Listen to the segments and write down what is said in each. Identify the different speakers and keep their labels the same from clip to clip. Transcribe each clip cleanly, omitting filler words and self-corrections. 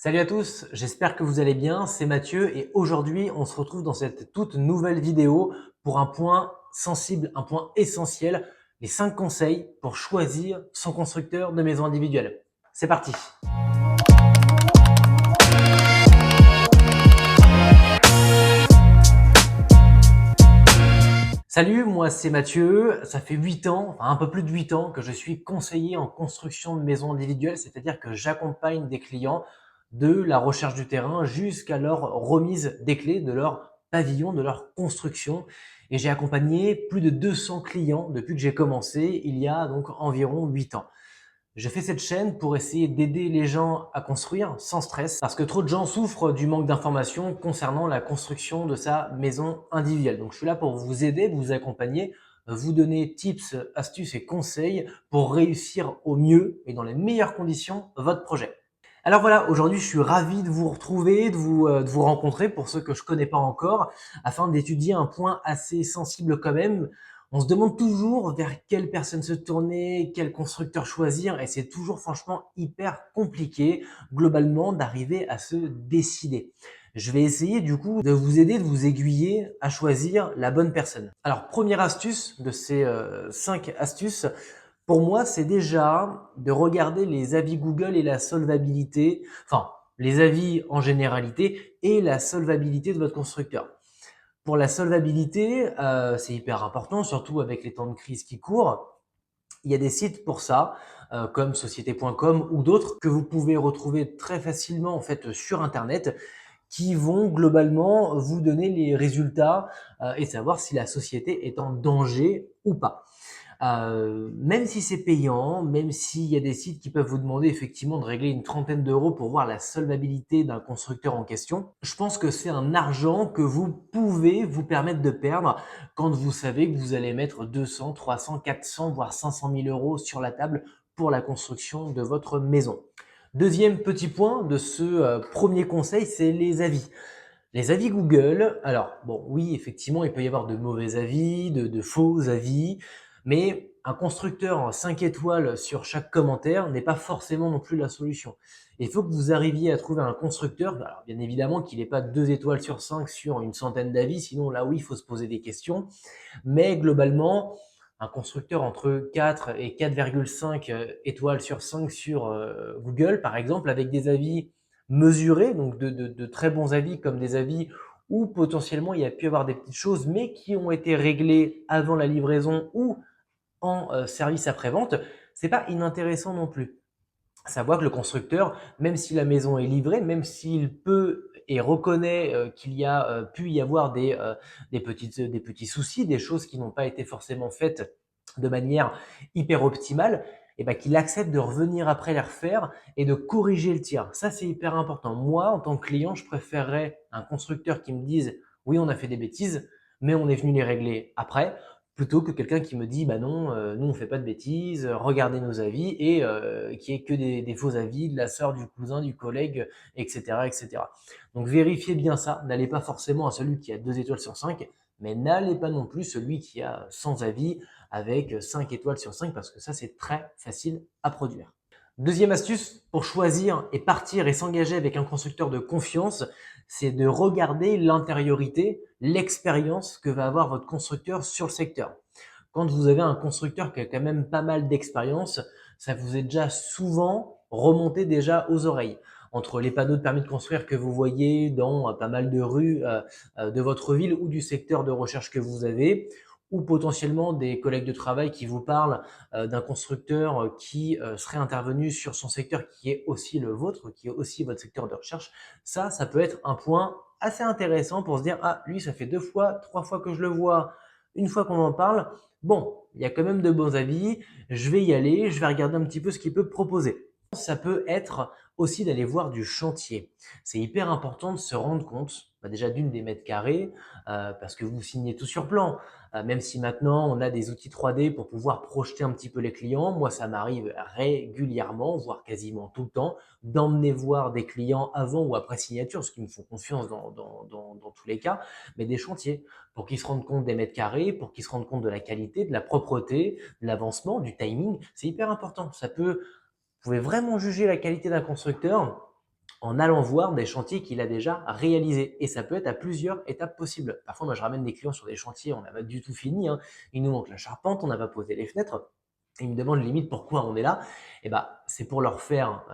Speaker 1: Salut à tous, j'espère que vous allez bien, c'est Mathieu et aujourd'hui on se retrouve dans cette toute nouvelle vidéo pour un point sensible, un point essentiel, les 5 conseils pour choisir son constructeur de maison individuelle. C'est parti! Salut, moi c'est Mathieu, ça fait 8 ans, enfin un peu plus de 8 ans que je suis conseiller en construction de maisons individuelles, c'est-à-dire que j'accompagne des clients de la recherche du terrain jusqu'à leur remise des clés de leur pavillon, de leur construction. Et j'ai accompagné plus de 200 clients depuis que j'ai commencé il y a donc environ 8 ans. Je fais cette chaîne pour essayer d'aider les gens à construire sans stress parce que trop de gens souffrent du manque d'informations concernant la construction de sa maison individuelle. Donc je suis là pour vous aider, vous accompagner, vous donner tips, astuces et conseils pour réussir au mieux et dans les meilleures conditions votre projet. Alors voilà, aujourd'hui je suis ravi de vous retrouver, de vous rencontrer pour ceux que je connais pas encore, afin d'étudier un point assez sensible quand même. On se demande toujours vers quelle personne se tourner, quel constructeur choisir, et c'est toujours franchement hyper compliqué globalement d'arriver à se décider. Je vais essayer du coup de vous aider, de vous aiguiller à choisir la bonne personne. Alors première astuce de ces 5 astuces, pour moi, c'est déjà de regarder les avis Google et la solvabilité, enfin, les avis en généralité et la solvabilité de votre constructeur. Pour la solvabilité, c'est hyper important, surtout avec les temps de crise qui courent. Il y a des sites pour ça, comme société.com ou d'autres que vous pouvez retrouver très facilement en fait sur Internet, qui vont globalement vous donner les résultats et savoir si la société est en danger ou pas. Même si c'est payant, même s'il y a des sites qui peuvent vous demander effectivement de régler une trentaine d'euros pour voir la solvabilité d'un constructeur en question, je pense que c'est un argent que vous pouvez vous permettre de perdre quand vous savez que vous allez mettre 200, 300, 400, voire 500 000 euros sur la table pour la construction de votre maison. Deuxième petit point de ce premier conseil, c'est les avis. Les avis Google, alors bon, oui, effectivement, il peut y avoir de mauvais avis, de faux avis, mais un constructeur en 5 étoiles sur chaque commentaire n'est pas forcément non plus la solution. Il faut que vous arriviez à trouver un constructeur, alors bien évidemment qu'il n'ait pas 2 étoiles sur 5 sur une centaine d'avis, sinon là oui, il faut se poser des questions, mais globalement, un constructeur entre 4 et 4,5 étoiles sur 5 sur Google, par exemple, avec des avis mesurés, donc de très bons avis, comme des avis où potentiellement il y a pu avoir des petites choses, mais qui ont été réglées avant la livraison ou en service après-vente, c'est pas inintéressant non plus. Savoir que le constructeur, même si la maison est livrée, même s'il peut et reconnaît qu'il y a pu y avoir des petits soucis, des choses qui n'ont pas été forcément faites de manière hyper optimale, et ben qu'il accepte de revenir après les refaire et de corriger le tir. Ça, c'est hyper important. Moi, en tant que client, je préférerais un constructeur qui me dise oui, on a fait des bêtises, mais on est venu les régler après, plutôt que quelqu'un qui me dit bah non, nous on fait pas de bêtises, regardez nos avis et qui est que des faux avis de la sœur, du cousin, du collègue, etc., etc. Donc vérifiez bien ça. N'allez pas forcément à celui qui a 2 étoiles sur 5, mais n'allez pas non plus celui qui a 100 avis avec 5 étoiles sur 5 parce que ça c'est très facile à produire. Deuxième astuce pour choisir et partir et s'engager avec un constructeur de confiance, c'est de regarder l'intériorité, l'expérience que va avoir votre constructeur sur le secteur. Quand vous avez un constructeur qui a quand même pas mal d'expérience, ça vous est déjà souvent remonté déjà aux oreilles. Entre les panneaux de permis de construire que vous voyez dans pas mal de rues de votre ville ou du secteur de recherche que vous avez, ou potentiellement des collègues de travail qui vous parlent d'un constructeur qui serait intervenu sur son secteur qui est aussi le vôtre, qui est aussi votre secteur de recherche, ça peut être un point assez intéressant pour se dire ah lui ça fait 2 fois, 3 fois que je le vois, une fois qu'on en parle, bon il y a quand même de bons avis, je vais y aller, je vais regarder un petit peu ce qu'il peut proposer. Ça peut être aussi d'aller voir du chantier. C'est hyper important de se rendre compte, déjà d'une des mètres carrés, parce que vous signez tout sur plan. Même si maintenant on a des outils 3D pour pouvoir projeter un petit peu les clients, moi ça m'arrive régulièrement, voire quasiment tout le temps, d'emmener voir des clients avant ou après signature, ce qui me font confiance dans tous les cas, mais des chantiers, pour qu'ils se rendent compte des mètres carrés, pour qu'ils se rendent compte de la qualité, de la propreté, de l'avancement, du timing. C'est hyper important. Vous pouvez vraiment juger la qualité d'un constructeur en allant voir des chantiers qu'il a déjà réalisés. Et ça peut être à plusieurs étapes possibles. Parfois, moi, je ramène des clients sur des chantiers, on n'a pas du tout fini, hein. Il nous manque la charpente, on n'a pas posé les fenêtres. Ils me demandent limite pourquoi on est là. Et bah, c'est pour leur faire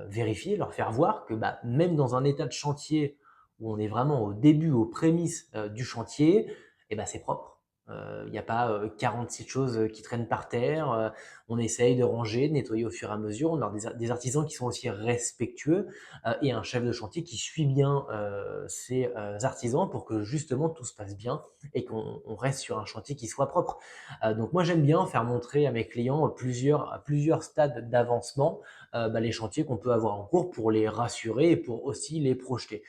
Speaker 1: vérifier, leur faire voir que bah, même dans un état de chantier où on est vraiment au début, aux prémices du chantier, et bah, c'est propre. Il n'y a pas 46 choses qui traînent par terre. On essaye de ranger, de nettoyer au fur et à mesure. On a des artisans qui sont aussi respectueux et un chef de chantier qui suit bien ses artisans pour que justement tout se passe bien et qu'on reste sur un chantier qui soit propre. Donc moi j'aime bien faire montrer à mes clients plusieurs stades d'avancement bah, les chantiers qu'on peut avoir en cours pour les rassurer et pour aussi les projeter.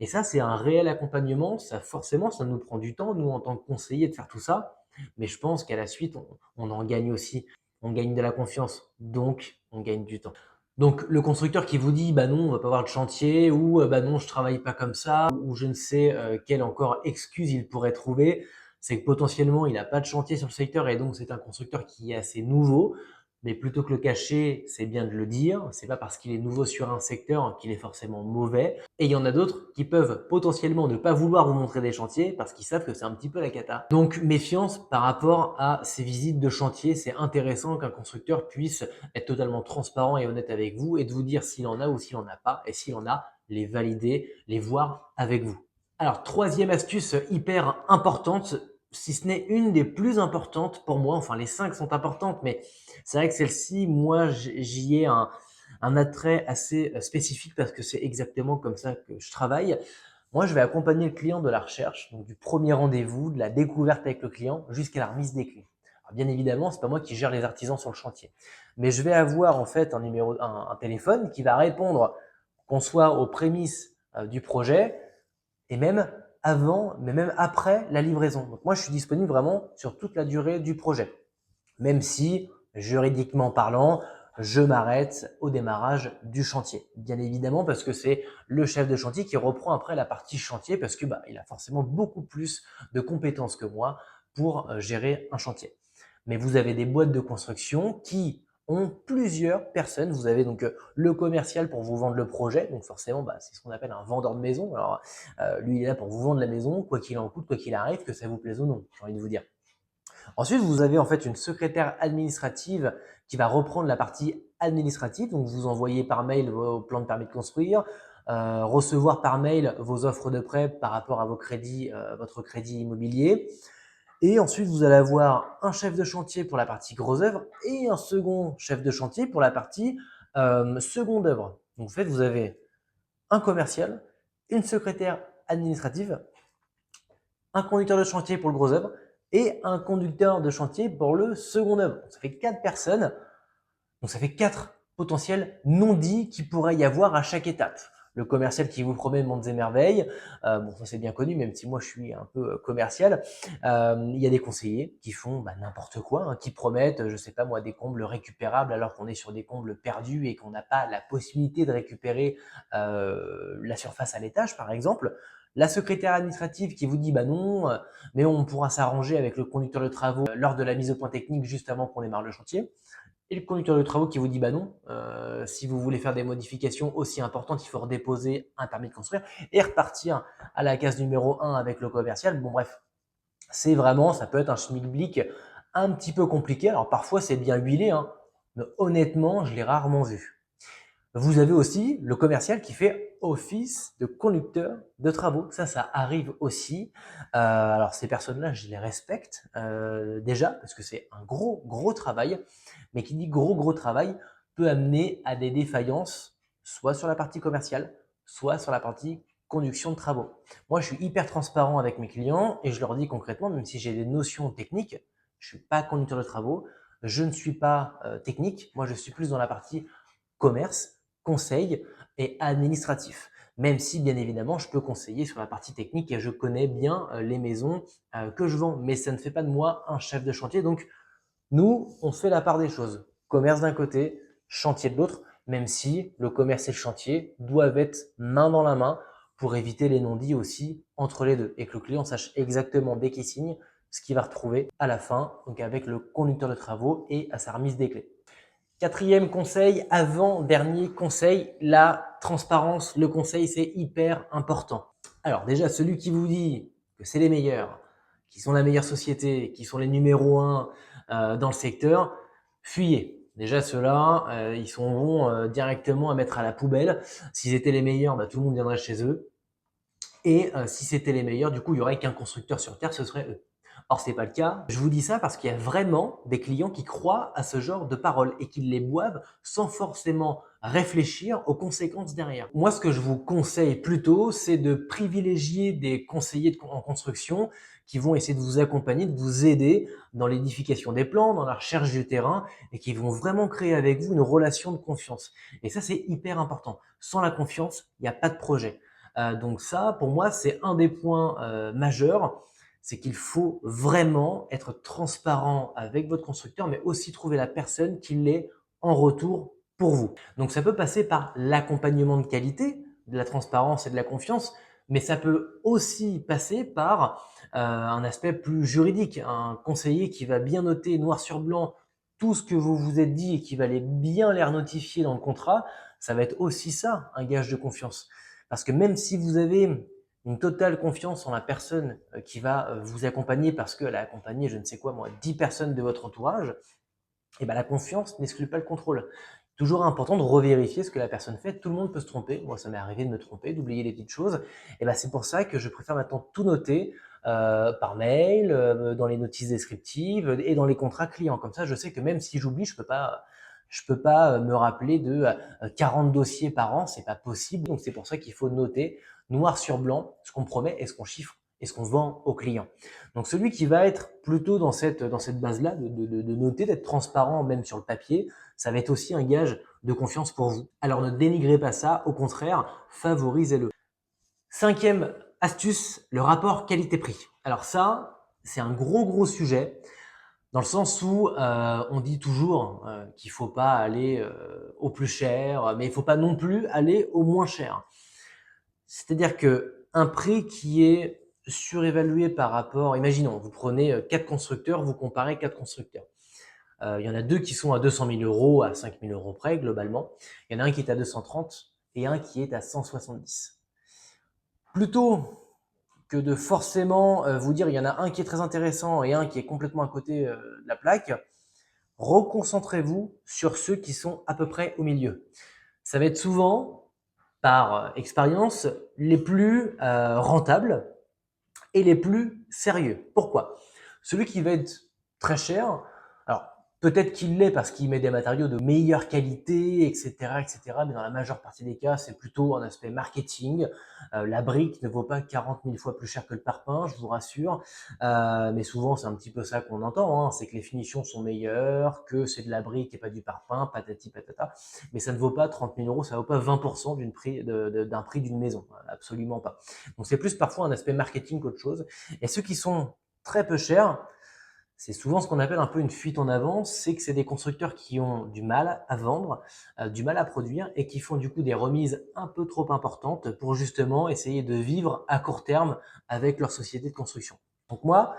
Speaker 1: Et ça, c'est un réel accompagnement. Ça, forcément, ça nous prend du temps, nous, en tant que conseillers, de faire tout ça. Mais je pense qu'à la suite, on en gagne aussi. On gagne de la confiance. Donc, on gagne du temps. Donc, le constructeur qui vous dit, bah non, on va pas avoir de chantier, ou bah non, je travaille pas comme ça, ou je ne sais quelle encore excuse il pourrait trouver, c'est que potentiellement, il n'a pas de chantier sur le secteur et donc c'est un constructeur qui est assez nouveau. Mais plutôt que le cacher, c'est bien de le dire. C'est pas parce qu'il est nouveau sur un secteur qu'il est forcément mauvais. Et il y en a d'autres qui peuvent potentiellement ne pas vouloir vous montrer des chantiers parce qu'ils savent que c'est un petit peu la cata. Donc méfiance par rapport à ces visites de chantier. C'est intéressant qu'un constructeur puisse être totalement transparent et honnête avec vous et de vous dire s'il en a ou s'il en a pas. Et s'il en a, les valider, les voir avec vous. Alors, troisième astuce hyper importante, si ce n'est une des plus importantes pour moi, enfin les 5 sont importantes, mais c'est vrai que celle-ci, moi, j'y ai un attrait assez spécifique parce que c'est exactement comme ça que je travaille. Moi, je vais accompagner le client de la recherche, donc du premier rendez-vous, de la découverte avec le client, jusqu'à la remise des clés. Alors, bien évidemment, c'est pas moi qui gère les artisans sur le chantier, mais je vais avoir en fait un téléphone qui va répondre qu'on soit aux prémices du projet et même avant, mais même après la livraison. Donc moi, je suis disponible vraiment sur toute la durée du projet, même si juridiquement parlant, je m'arrête au démarrage du chantier. Bien évidemment, parce que c'est le chef de chantier qui reprend après la partie chantier parce que bah, il a forcément beaucoup plus de compétences que moi pour gérer un chantier. Mais vous avez des boîtes de construction qui ont plusieurs personnes. Vous avez donc le commercial pour vous vendre le projet. Donc forcément, bah, c'est ce qu'on appelle un vendeur de maison. Alors lui, il est là pour vous vendre la maison, quoi qu'il en coûte, quoi qu'il arrive, que ça vous plaise ou non, j'ai envie de vous dire. Ensuite, vous avez en fait une secrétaire administrative qui va reprendre la partie administrative. Donc, vous envoyez par mail vos plans de permis de construire, recevoir par mail vos offres de prêt par rapport à vos crédits, votre crédit immobilier. Et ensuite, vous allez avoir un chef de chantier pour la partie gros œuvre et un second chef de chantier pour la partie seconde œuvre. Donc, en fait, vous avez un commercial, une secrétaire administrative, un conducteur de chantier pour le gros œuvre et un conducteur de chantier pour le second œuvre. Ça fait 4 personnes, donc ça fait 4 potentiels non dits qui pourrait y avoir à chaque étape. Le commercial qui vous promet mondes et merveilles, bon ça c'est bien connu, même si moi je suis un peu commercial. Il y a des conseillers qui font n'importe quoi, hein, qui promettent, je sais pas moi, des combles récupérables alors qu'on est sur des combles perdus et qu'on n'a pas la possibilité de récupérer la surface à l'étage par exemple. La secrétaire administrative qui vous dit bah non, mais on pourra s'arranger avec le conducteur de travaux lors de la mise au point technique juste avant qu'on démarre le chantier. Et le conducteur de travaux qui vous dit bah non, si vous voulez faire des modifications aussi importantes, il faut redéposer un permis de construire et repartir à la case numéro 1 avec le commercial. Bon bref, c'est vraiment, ça peut être un schmilblick un petit peu compliqué. Alors parfois c'est bien huilé, hein, mais honnêtement, je l'ai rarement vu. Vous avez aussi le commercial qui fait office de conducteur de travaux. Ça arrive aussi. Alors ces personnes-là, je les respecte déjà parce que c'est un gros travail. Mais qui dit gros travail peut amener à des défaillances, soit sur la partie commerciale, soit sur la partie conduction de travaux. Moi, je suis hyper transparent avec mes clients et je leur dis concrètement, même si j'ai des notions techniques, je suis pas conducteur de travaux, je ne suis pas technique. Moi, je suis plus dans la partie commerce, conseil et administratif. Même si, bien évidemment, je peux conseiller sur la partie technique et je connais bien les maisons que je vends. Mais ça ne fait pas de moi un chef de chantier. Donc, nous, on fait la part des choses. Commerce d'un côté, chantier de l'autre, même si le commerce et le chantier doivent être main dans la main pour éviter les non-dits aussi entre les deux et que le client sache exactement dès qu'il signe ce qu'il va retrouver à la fin, donc avec le conducteur de travaux et à sa remise des clés. Quatrième conseil, avant-dernier conseil, la transparence. Le conseil, c'est hyper important. Alors déjà, celui qui vous dit que c'est les meilleurs, qui sont la meilleure société, qui sont les numéros 1 dans le secteur, fuyez. Déjà, ceux-là, ils sont bons directement à mettre à la poubelle. S'ils étaient les meilleurs, bah, tout le monde viendrait chez eux. Et si c'était les meilleurs, du coup, il n'y aurait qu'un constructeur sur Terre, ce serait eux. Or, c'est pas le cas. Je vous dis ça parce qu'il y a vraiment des clients qui croient à ce genre de paroles et qui les boivent sans forcément réfléchir aux conséquences derrière. Moi, ce que je vous conseille plutôt, c'est de privilégier des conseillers en construction qui vont essayer de vous accompagner, de vous aider dans l'édification des plans, dans la recherche du terrain et qui vont vraiment créer avec vous une relation de confiance. Et ça, c'est hyper important. Sans la confiance, il n'y a pas de projet. Donc ça, pour moi, c'est un des points majeurs, c'est qu'il faut vraiment être transparent avec votre constructeur, mais aussi trouver la personne qui l'est en retour pour vous. Donc ça peut passer par l'accompagnement de qualité, de la transparence et de la confiance, mais ça peut aussi passer par un aspect plus juridique, un conseiller qui va bien noter noir sur blanc tout ce que vous vous êtes dit et qui va bien les notifier dans le contrat. Ça va être aussi ça, un gage de confiance. Parce que même si vous avez une totale confiance en la personne qui va vous accompagner parce qu'elle a accompagné, je ne sais quoi moi, 10 personnes de votre entourage, et ben la confiance n'exclut pas le contrôle. Toujours important de revérifier ce que la personne fait. Tout le monde peut se tromper. Moi, ça m'est arrivé de me tromper, d'oublier les petites choses. Et ben c'est pour ça que je préfère maintenant tout noter par mail, dans les notices descriptives et dans les contrats clients. Comme ça, je sais que même si j'oublie, je peux pas me rappeler de 40 dossiers par an, c'est pas possible. Donc c'est pour ça qu'il faut noter noir sur blanc ce qu'on promet et ce qu'on chiffre et ce qu'on vend aux clients. Donc celui qui va être plutôt dans cette base-là, de noter, d'être transparent même sur le papier, ça va être aussi un gage de confiance pour vous. Alors ne dénigrez pas ça, au contraire, favorisez-le. Cinquième astuce, le rapport qualité-prix. Alors ça, c'est un gros sujet. Dans le sens où on dit toujours qu'il faut pas aller au plus cher, mais il faut pas non plus aller au moins cher. C'est-à-dire que un prix qui est surévalué par rapport, imaginons, vous prenez 4 constructeurs, vous comparez 4 constructeurs. Il y en a 2 qui sont à 200 000 euros, à 5 000 euros près globalement. Il y en a un qui est à 230 et un qui est à 170. Plutôt que de forcément vous dire il y en a un qui est très intéressant et un qui est complètement à côté de la plaque, reconcentrez-vous sur ceux qui sont à peu près au milieu. Ça va être souvent, par expérience, les plus rentables et les plus sérieux. Pourquoi? Celui qui va être très cher, alors peut-être qu'il l'est parce qu'il met des matériaux de meilleure qualité, etc., etc., mais dans la majeure partie des cas, c'est plutôt un aspect marketing. La brique ne vaut pas 40 000 fois plus cher que le parpaing, je vous rassure, mais souvent c'est un petit peu ça qu'on entend, hein, c'est que les finitions sont meilleures, que c'est de la brique et pas du parpaing, patati patata, mais ça ne vaut pas 30 000 euros, ça ne vaut pas 20% d'un prix d'une maison, absolument pas. Donc c'est plus parfois un aspect marketing qu'autre chose. Et ceux qui sont très peu chers, c'est souvent ce qu'on appelle un peu une fuite en avant, c'est que c'est des constructeurs qui ont du mal à vendre, du mal à produire et qui font du coup des remises un peu trop importantes pour justement essayer de vivre à court terme avec leur société de construction. Donc moi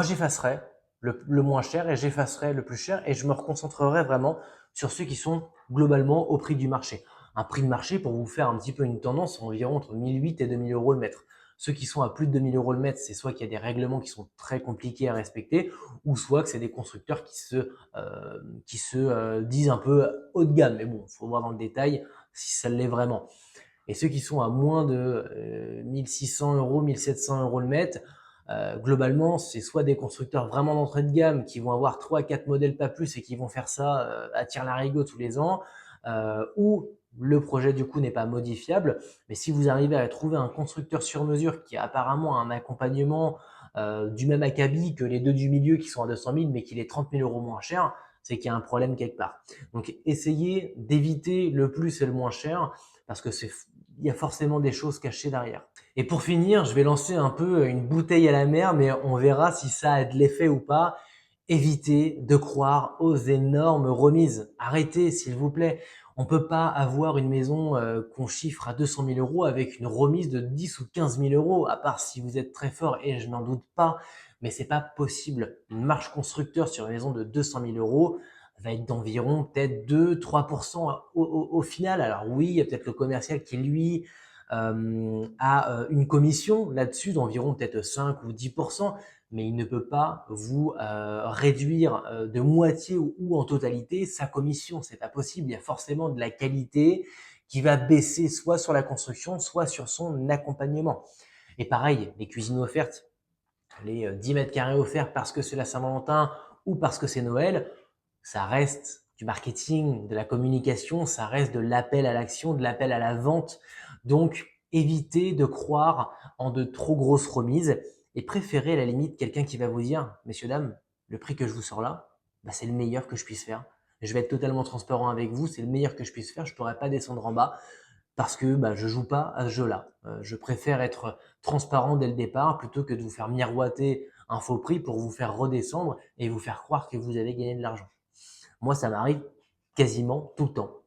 Speaker 1: j'effacerai le moins cher et j'effacerai le plus cher et je me reconcentrerai vraiment sur ceux qui sont globalement au prix du marché. Un prix de marché, pour vous faire un petit peu une tendance, environ entre 1008 et 2000 euros le mètre. Ceux qui sont à plus de 2000 euros le mètre, c'est soit qu'il y a des règlements qui sont très compliqués à respecter, ou soit que c'est des constructeurs qui se disent un peu haut de gamme. Mais bon, il faut voir dans le détail si ça l'est vraiment. Et ceux qui sont à moins de 1600 euros, 1700 euros le mètre, globalement, c'est soit des constructeurs vraiment d'entrée de gamme qui vont avoir 3-4 modèles pas plus et qui vont faire ça à tire-larigot tous les ans, ou le projet du coup n'est pas modifiable. Mais si vous arrivez à trouver un constructeur sur mesure qui a apparemment un accompagnement du même acabit que les deux du milieu qui sont à 200 000 mais qui est 30 000 euros moins cher, c'est qu'il y a un problème quelque part. Donc essayez d'éviter le plus et le moins cher parce que il y a forcément des choses cachées derrière. Et pour finir, je vais lancer un peu une bouteille à la mer, mais on verra si ça a de l'effet ou pas. Évitez de croire aux énormes remises. Arrêtez, s'il vous plaît. On peut pas avoir une maison qu'on chiffre à 200 000 euros avec une remise de 10 ou 15 000 euros, à part si vous êtes très fort, et je n'en doute pas, mais c'est pas possible. Une marge constructeur sur une maison de 200 000 euros, va être d'environ peut-être 2-3% au final. Alors oui, il y a peut-être le commercial qui, lui, a une commission là-dessus d'environ peut-être 5 ou 10%, mais il ne peut pas vous réduire de moitié ou en totalité sa commission. C'est pas possible. Il y a forcément de la qualité qui va baisser soit sur la construction, soit sur son accompagnement. Et pareil, les cuisines offertes, les 10 mètres carrés offerts parce que c'est la Saint-Valentin ou parce que c'est Noël, ça reste du marketing, de la communication, ça reste de l'appel à l'action, de l'appel à la vente. Donc, évitez de croire en de trop grosses remises et préférez à la limite quelqu'un qui va vous dire, messieurs, dames, le prix que je vous sors là, bah, c'est le meilleur que je puisse faire. Je vais être totalement transparent avec vous, c'est le meilleur que je puisse faire, je ne pourrais pas descendre en bas parce que bah, je joue pas à ce jeu-là. Je préfère être transparent dès le départ plutôt que de vous faire miroiter un faux prix pour vous faire redescendre et vous faire croire que vous avez gagné de l'argent. Moi, ça m'arrive quasiment tout le temps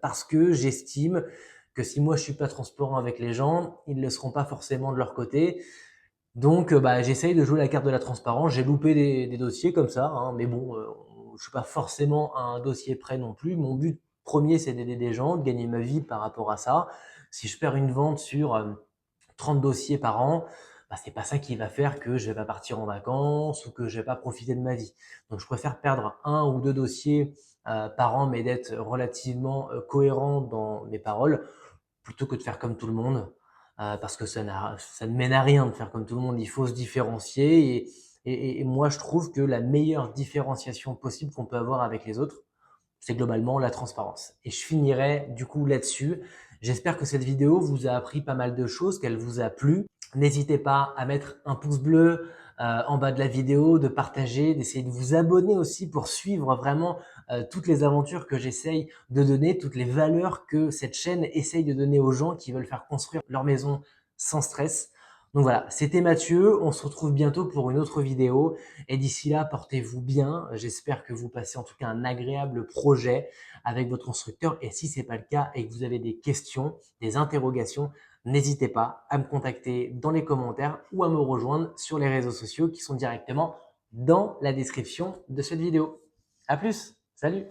Speaker 1: parce que j'estime que si moi je suis pas transparent avec les gens, ils ne le seront pas forcément de leur côté. Donc, bah, j'essaye de jouer la carte de la transparence. J'ai loupé des dossiers comme ça, hein, mais bon, je suis pas forcément à un dossier près non plus. Mon but premier, c'est d'aider des gens, de gagner ma vie par rapport à ça. Si je perds une vente sur 30 dossiers par an, bah, c'est pas ça qui va faire que je vais pas partir en vacances ou que je vais pas profiter de ma vie. Donc, je préfère perdre un ou deux dossiers par an, mais d'être relativement cohérent dans mes paroles, plutôt que de faire comme tout le monde, parce que ça ne mène à rien de faire comme tout le monde. Il faut se différencier et moi, je trouve que la meilleure différenciation possible qu'on peut avoir avec les autres, c'est globalement la transparence. Et je finirai du coup là-dessus. J'espère que cette vidéo vous a appris pas mal de choses, qu'elle vous a plu. N'hésitez pas à mettre un pouce bleu en bas de la vidéo, de partager, d'essayer de vous abonner aussi pour suivre vraiment toutes les aventures que j'essaye de donner, toutes les valeurs que cette chaîne essaye de donner aux gens qui veulent faire construire leur maison sans stress. Donc voilà, c'était Mathieu, on se retrouve bientôt pour une autre vidéo et d'ici là, portez-vous bien. J'espère que vous passez en tout cas un agréable projet avec votre constructeur et si ce n'est pas le cas et que vous avez des questions, des interrogations, n'hésitez pas à me contacter dans les commentaires ou à me rejoindre sur les réseaux sociaux qui sont directement dans la description de cette vidéo. À plus, salut!